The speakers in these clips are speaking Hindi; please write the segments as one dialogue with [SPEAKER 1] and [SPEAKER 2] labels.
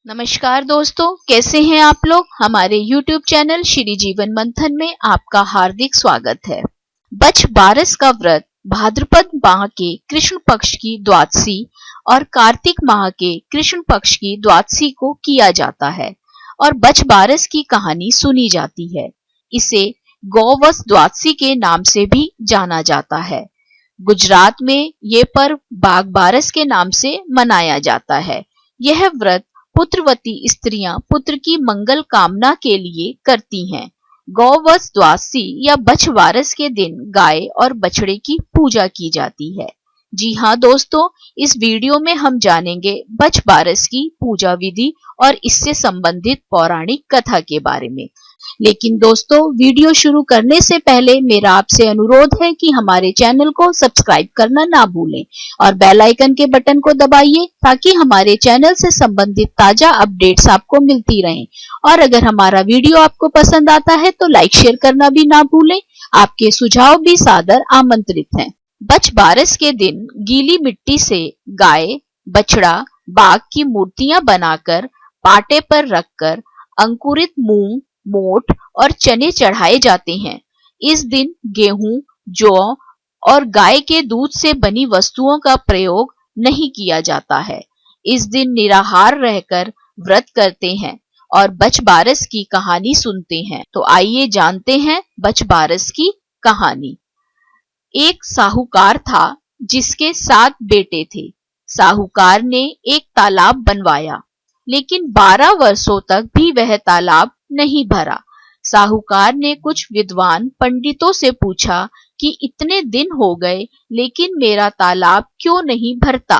[SPEAKER 1] नमस्कार दोस्तों, कैसे हैं आप लोग। हमारे YouTube चैनल श्री जीवन मंथन में आपका हार्दिक स्वागत है। बछ बारस का व्रत भाद्रपद माह के कृष्ण पक्ष की द्वादशी और कार्तिक माह के कृष्ण पक्ष की द्वादशी को किया जाता है और बछ बारस की कहानी सुनी जाती है। इसे गौवस द्वादशी के नाम से भी जाना जाता है। गुजरात में ये पर्व बाघ बारस के नाम से मनाया जाता है। यह व्रत पुत्रवती स्त्रियां पुत्र की मंगल कामना के लिए करती हैं। गौवस द्वादशी या बछ बारस के दिन गाय और बछड़े की पूजा की जाती है। जी हाँ दोस्तों, इस वीडियो में हम जानेंगे बछ बारस की पूजा विधि और इससे संबंधित पौराणिक कथा के बारे में। लेकिन दोस्तों, वीडियो शुरू करने से पहले मेरा आपसे अनुरोध है कि हमारे चैनल को सब्सक्राइब करना ना भूलें और बेल आइकन के बटन को दबाइए ताकि हमारे चैनल से संबंधित ताजा अपडेट्स आपको मिलती रहें। और अगर हमारा वीडियो आपको पसंद आता है तो लाइक शेयर करना भी ना भूलें। आपके सुझाव भी सादर आमंत्रित हैं। बछ बारस के दिन गीली मिट्टी से गाय, बछड़ा, बाघ की मूर्तियां बनाकर पाटे पर रखकर अंकुरित मूंग, मोठ और चने चढ़ाए जाते हैं। इस दिन गेहूं, जौ और गाय के दूध से बनी वस्तुओं का प्रयोग नहीं किया जाता है। इस दिन निराहार रहकर व्रत करते हैं और बछ बारस की कहानी सुनते हैं। तो आइए जानते हैं बछ बारस की कहानी। एक साहूकार था जिसके 7 बेटे थे। साहूकार ने एक तालाब बनवाया, लेकिन 12 वर्षों तक भी वह तालाब नहीं भरा। साहूकार ने कुछ विद्वान पंडितों से पूछा कि इतने दिन हो गए लेकिन मेरा तालाब क्यों नहीं भरता।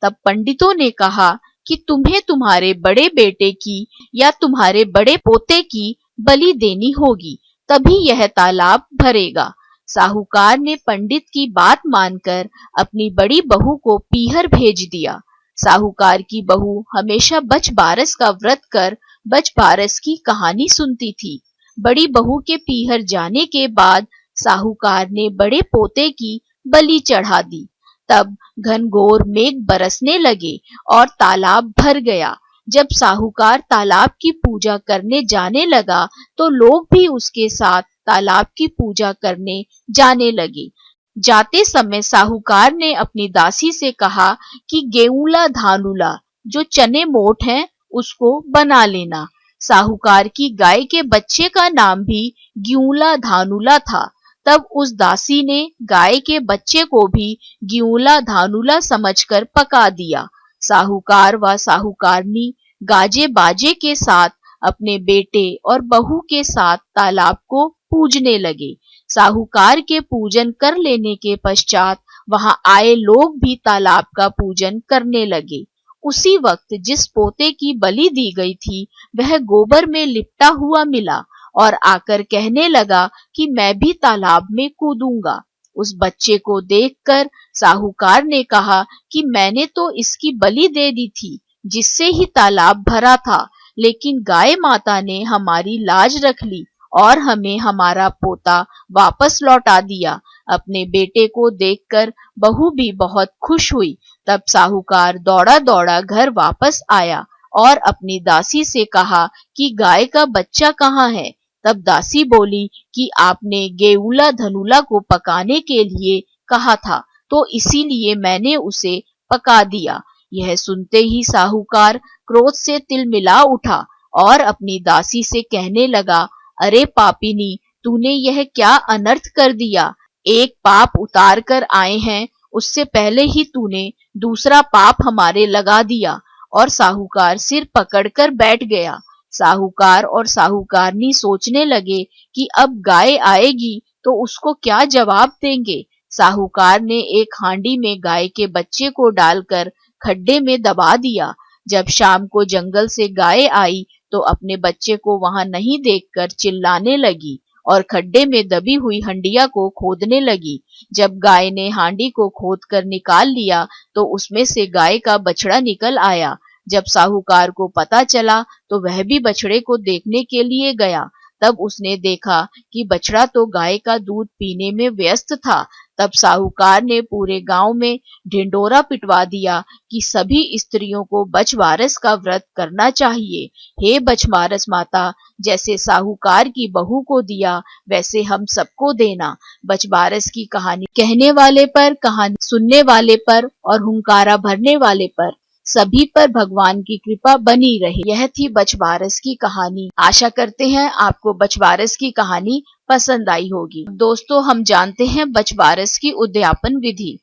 [SPEAKER 1] तब पंडितों ने कहा कि तुम्हें तुम्हारे बड़े बेटे की या तुम्हारे बड़े पोते की बलि देनी होगी, तभी यह तालाब भरेगा। साहूकार ने पंडित की बात मानकर अपनी बड़ी बहू को पीहर भेज दिया। साहूकार की बहू हमेशा बछ बारस का व्रत कर बछ बारस की कहानी सुनती थी। बड़ी बहू के पीहर जाने के बाद साहूकार ने बड़े पोते की बलि चढ़ा दी। तब घनघोर मेघ बरसने लगे और तालाब भर गया। जब साहूकार तालाब की पूजा करने जाने लगा तो लोग भी उसके साथ तालाब की पूजा करने जाने लगे। जाते समय साहूकार ने अपनी दासी से कहा कि गेऊला धानुला, जो चने मोठ हैं, उसको बना लेना। साहूकार की गाय के बच्चे का नाम भी ग्यूला धानुला था। तब उस दासी ने गाय के बच्चे को भी ग्यूला धानुला समझकर पका दिया। साहूकार व साहूकारनी गाजे बाजे के साथ अपने बेटे और बहू के साथ तालाब को पूजने लगे। साहूकार के पूजन कर लेने के पश्चात वहां आए लोग भी तालाब का पूजन करने लगे। उसी वक्त जिस पोते की बलि दी गई थी वह गोबर में लिपटा हुआ मिला और आकर कहने लगा कि मैं भी तालाब में कूदूंगा। उस बच्चे को देखकर साहूकार ने कहा कि मैंने तो इसकी बलि दे दी थी जिससे ही तालाब भरा था, लेकिन गाय माता ने हमारी लाज रख ली और हमें हमारा पोता वापस लौटा दिया। अपने बेटे को देखकर बहू भी बहुत खुश हुई। तब साहूकार दौड़ा दौड़ा घर वापस आया और अपनी दासी से कहा कि गाय का बच्चा कहाँ है। तब दासी बोली कि आपने गेऊला धनुला को पकाने के लिए कहा था, तो इसीलिए मैंने उसे पका दिया। यह सुनते ही साहूकार क्रोध से तिलमिला उठा और अपनी दासी से कहने लगा, अरे पापिनी, तूने यह क्या अनर्थ कर दिया। एक पाप उतार कर आए हैं, उससे पहले ही तूने दूसरा पाप हमारे लगा दिया। और साहूकार सिर पकड़कर बैठ गया। साहूकार और साहूकारनी सोचने लगे कि अब गाय आएगी तो उसको क्या जवाब देंगे। साहूकार ने एक हांडी में गाय के बच्चे को डालकर खड्डे में दबा दिया। जब शाम को जंगल से गाय आई तो अपने बच्चे को वहां नहीं देखकर चिल्लाने लगी और खड्डे में दबी हुई हंडिया को खोदने लगी। जब गाय ने हांडी को खोदकर निकाल लिया तो उसमें से गाय का बछड़ा निकल आया। जब साहूकार को पता चला तो वह भी बछड़े को देखने के लिए गया। तब उसने देखा कि बछड़ा तो गाय का दूध पीने में व्यस्त था। तब साहूकार ने पूरे गांव में ढिंडोरा पिटवा दिया कि सभी स्त्रियों को बछवारस का व्रत करना चाहिए। हे बछवारस माता, जैसे साहूकार की बहू को दिया वैसे हम सबको देना। बछवारस की कहानी कहने वाले पर, कहानी सुनने वाले पर और हुंकारा भरने वाले पर सभी पर भगवान की कृपा बनी रहे। यह थी बछवारस की कहानी। आशा करते हैं आपको बछवारस की कहानी पसंद आई होगी। दोस्तों, हम जानते हैं बछवारस की उद्यापन विधि।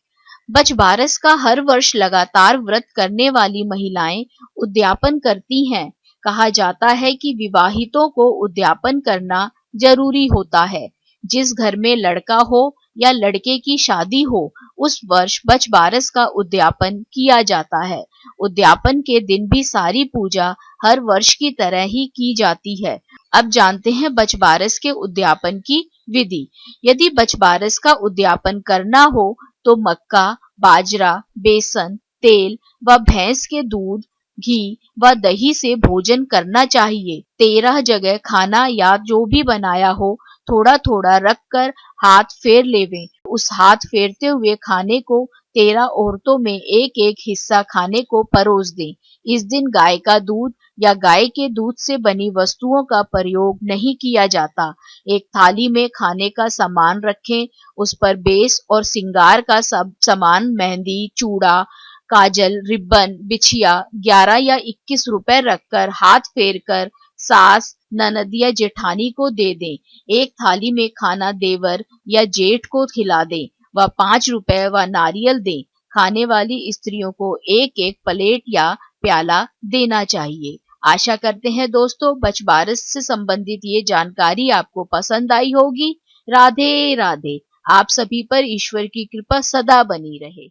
[SPEAKER 1] बछवारस का हर वर्ष लगातार व्रत करने वाली महिलाएं उद्यापन करती हैं। कहा जाता है कि विवाहितों को उद्यापन करना जरूरी होता है। जिस घर में लड़का हो या लड़के की शादी हो, उस वर्ष बछवारस का उद्यापन किया जाता है। उद्यापन के दिन भी सारी पूजा हर वर्ष की तरह ही की जाती है। अब जानते हैं बछवारस के उद्यापन की विधि। यदि बछवारस का उद्यापन करना हो तो मक्का, बाजरा, बेसन, तेल व भैंस के दूध, घी व दही से भोजन करना चाहिए। 13 जगह खाना या जो भी बनाया हो थोड़ा थोड़ा रख कर हाथ फेर लेवें। उस हाथ फेरते हुए खाने को 13 औरतों में एक एक हिस्सा खाने को परोस दें। इस दिन गाय का दूध या गाय के दूध से बनी वस्तुओं का प्रयोग नहीं किया जाता। एक थाली में खाने का सामान रखें, उस पर बेस और श्रृंगार का सब सामान, मेहंदी, चूड़ा, काजल, रिब्बन, बिछिया 11 या 21 रुपए रखकर हाथ फेर कर सास, ननद या जेठानी को दे दें। एक थाली में खाना देवर या जेठ को खिला दें व 5 रुपए व नारियल दें। खाने वाली स्त्रियों को एक एक प्लेट या प्याला देना चाहिए। आशा करते हैं दोस्तों बछवारस से संबंधित ये जानकारी आपको पसंद आई होगी। राधे राधे। आप सभी पर ईश्वर की कृपा सदा बनी रहे।